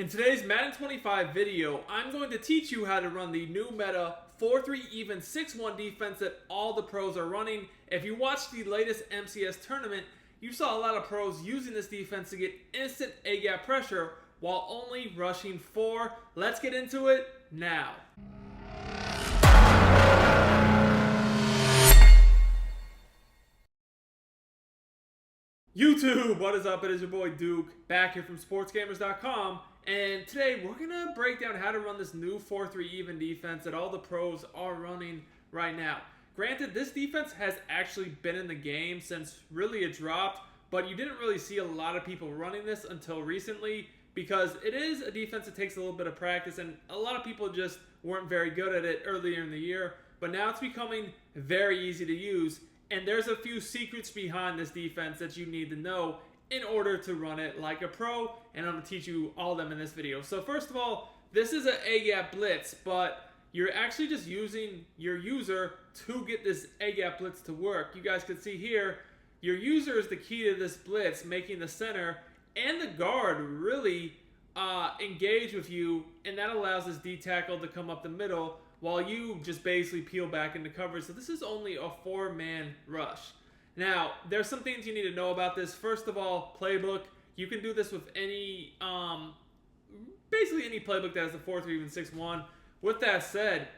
In today's Madden 25 video, I'm going to teach you how to run the new meta 4-3 even 6-1 defense that all the pros are running. If you watched the latest MCS tournament, you saw a lot of pros using this defense to get instant A-gap pressure while only rushing 4. Let's get into it now. YouTube, what is up? It is your boy Duke, back here from sportsgamers.com, and today we're going to break down how to run this new 4-3 even defense that all the pros are running right now. Granted, this defense has actually been in the game since really it dropped, but you didn't really see a lot of people running this until recently because it is a defense that takes a little bit of practice, and a lot of people just weren't very good at it earlier in the year, but now it's becoming very easy to use. And there's a few secrets behind this defense that you need to know in order to run it like a pro, and I'm going to teach you all of them in this video. So first of all, this is an A-gap blitz, but you're actually just using your user to get this A-gap blitz to work. You guys can see here, your user is the key to this blitz, making the center and the guard really engage with you, and that allows this D tackle to come up the middle while you just basically peel back into coverage. So this is only a 4-man rush. Now, there's some things you need to know about this. First of all, playbook. You can do this with any, basically any playbook that has the 4-3 even 6-1. With that said,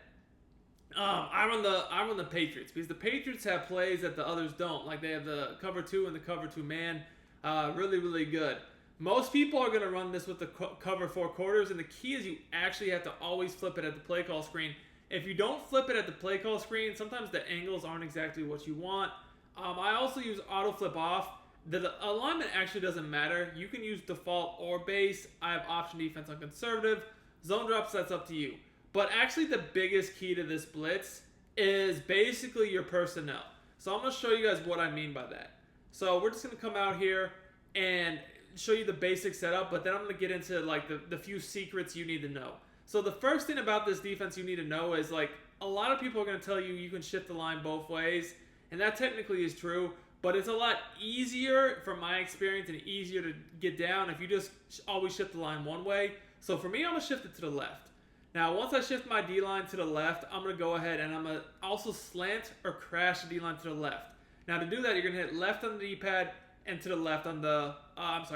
I run the Patriots because the Patriots have plays that the others don't. Like they have the cover 2 and the cover 2 man. Really, really good. Most people are going to run this with the cover 4 quarters, and the key is you actually have to always flip it at the play call screen. If you don't flip it at the play call screen, sometimes the angles aren't exactly what you want. I also use auto flip off. The alignment actually doesn't matter. You can use default or base. I have option defense on conservative. Zone drops, that's up to you. But actually the biggest key to this blitz is basically your personnel. So I'm going to show you guys what I mean by that. So we're just going to come out here and show you the basic setup, but then I'm going to get into like the few secrets you need to know. So the first thing about this defense you need to know is, like, a lot of people are going to tell you can shift the line both ways, and that technically is true, but it's a lot easier from my experience and easier to get down if you just always shift the line one way. So for me, I'm going to shift it to the left. Now, once I shift my D-line to the left, I'm going to go ahead and I'm going to also slant or crash the D-line to the left. Now, to do that, you're going to hit left on the D-pad and to the left on the, on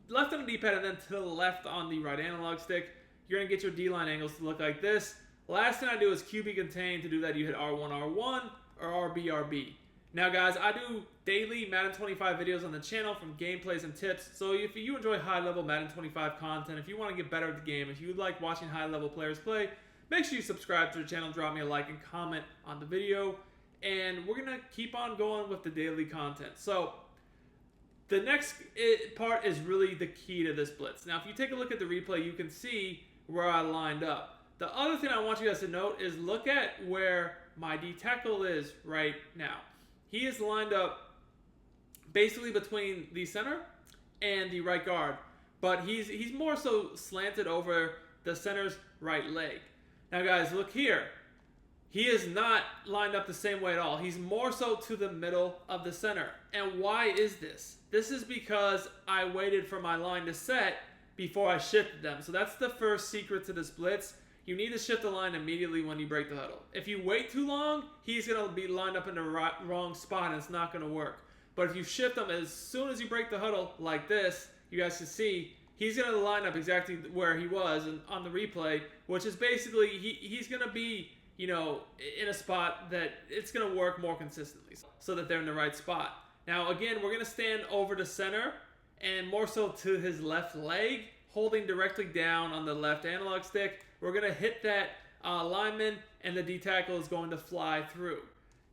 left on the D-pad and then to the left on the right analog stick. You're going to get your D-line angles to look like this. Last thing I do is QB contain. To do that, you hit R1, R1, or RB, RB. Now, guys, I do daily Madden 25 videos on the channel from gameplays and tips. So if you enjoy high-level Madden 25 content, if you want to get better at the game, if you like watching high-level players play, make sure you subscribe to the channel, drop me a like, and comment on the video. And we're going to keep on going with the daily content. So the next part is really the key to this blitz. Now, if you take a look at the replay, you can see where I lined up. The other thing I want you guys to note is look at where my D tackle is right now. He is lined up basically between the center and the right guard, but he's more so slanted over the center's right leg. Now, guys, look here. He is not lined up the same way at all. He's more so to the middle of the center. And why is this? This is because I waited for my line to set before I shifted them. So that's the first secret to this blitz. You need to shift the line immediately when you break the huddle. If you wait too long, he's going to be lined up in the wrong spot and it's not going to work. But if you shift him as soon as you break the huddle like this, you guys can see he's going to line up exactly where he was on the replay, which is basically he's going to be, you know, in a spot that it's going to work more consistently so that they're in the right spot. Now, again, we're going to stand over the center and more so to his left leg, holding directly down on the left analog stick. We're going to hit that lineman, and the D tackle is going to fly through.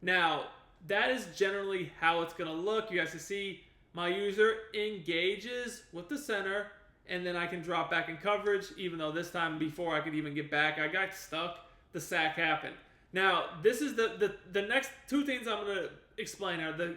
Now, that is generally how it's going to look. You guys can see my user engages with the center, and then I can drop back in coverage, even though this time before I could even get back, I got stuck. The sack happened. Now, this is the next two things I'm going to explain are the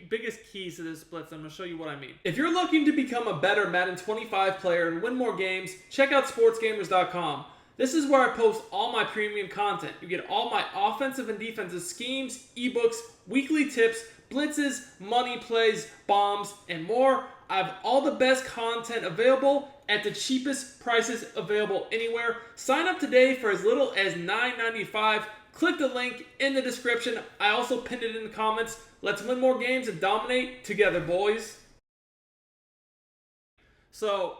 biggest keys to this blitz. I'm going to show you what I mean. If you're looking to become a better Madden 25 player and win more games, check out sportsgamers.com. This is where I post all my premium content. You get all my offensive and defensive schemes, ebooks, weekly tips, blitzes, money plays, bombs, and more. I have all the best content available at the cheapest prices available anywhere. Sign up today for as little as $9.95. Click the link in the description. I also pinned it in the comments. Let's win more games and dominate together, boys. So,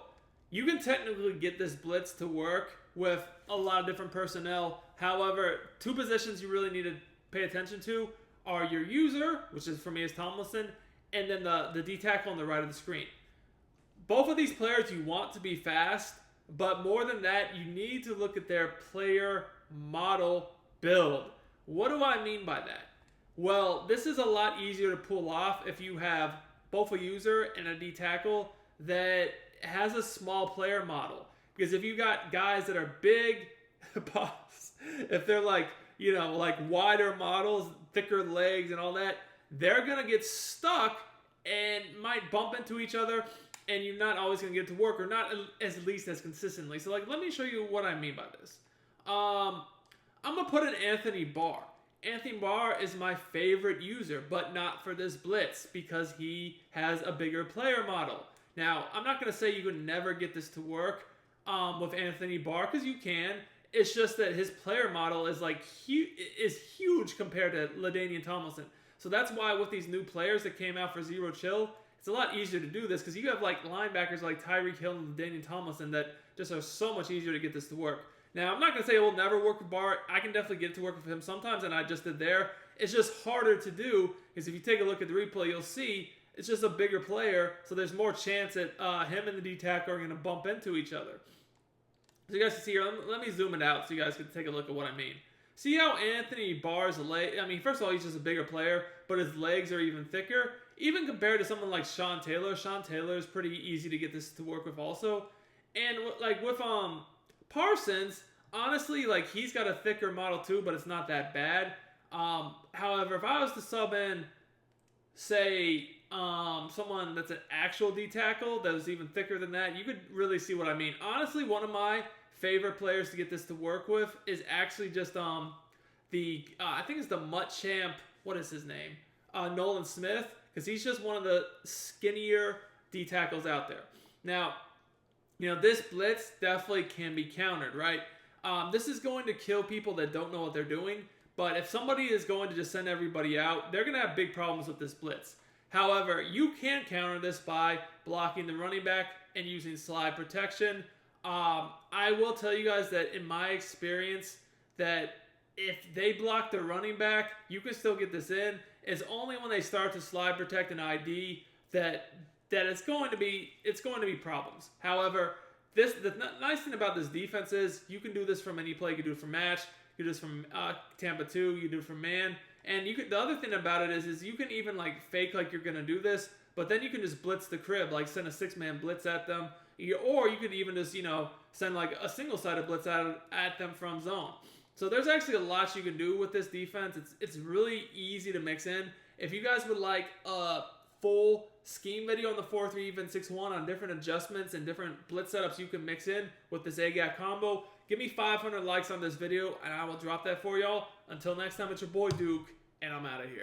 you can technically get this blitz to work with a lot of different personnel. However, two positions you really need to pay attention to are your user, which is for me is Tomlinson, and then the D tackle on the right of the screen. Both of these players you want to be fast, but more than that, you need to look at their player model build. What do I mean by that? Well, this is a lot easier to pull off if you have both a user and a D tackle that has a small player model. Because if you got guys that are big, if they're like wider models, thicker legs and all that, they're going to get stuck and might bump into each other, and you're not always going to get it to work, or not at least as consistently. So let me show you what I mean by this. I'm going to put in Anthony Barr. Anthony Barr is my favorite user, but not for this blitz because he has a bigger player model. Now, I'm not going to say you could never get this to work with Anthony Barr, because you can. It's just that his player model is huge compared to LaDainian Tomlinson. So that's why with these new players that came out for Zero Chill, it's a lot easier to do this, because you have linebackers like Tyreek Hill and LaDainian Tomlinson that just are so much easier to get this to work. Now, I'm not going to say it will never work with Barr. I can definitely get it to work with him sometimes, and I just did there. It's just harder to do, because if you take a look at the replay, you'll see it's just a bigger player, so there's more chance that him and the D tackle are going to bump into each other. So you guys can see here, let me zoom it out so you guys can take a look at what I mean. See how Anthony Barr's leg, first of all, he's just a bigger player, but his legs are even thicker. Even compared to someone like Sean Taylor is pretty easy to get this to work with also. And with Parsons, honestly, he's got a thicker model too, but it's not that bad. However, if I was to sub in, say, someone that's an actual D tackle that was even thicker than that, you could really see what I mean. Honestly, one of my favorite players to get this to work with is actually just I think it's the Mutt Champ. What is his name? Nolan Smith, because he's just one of the skinnier D tackles out there. Now, this blitz definitely can be countered, right? This is going to kill people that don't know what they're doing. But if somebody is going to just send everybody out, they're going to have big problems with this blitz. However, you can counter this by blocking the running back and using slide protection. I will tell you guys that in my experience, that if they block the running back, you can still get this in. It's only when they start to slide protect an ID that it's going to be problems. However, the nice thing about this defense is you can do this from any play. You can do it from match. You can do this from Tampa 2. You can do it from man. And the other thing about it is you can even fake you're going to do this, but then you can just blitz the crib, send a 6-man blitz at them. Or you could even just, send a single-sided blitz at them from zone. So there's actually a lot you can do with this defense. It's really easy to mix in. If you guys would like a full scheme video on the 4-3 even 6-1 on different adjustments and different blitz setups you can mix in with this AGAT combo, give me 500 likes on this video and I will drop that for y'all. Until next time, it's your boy Duke, and I'm out of here.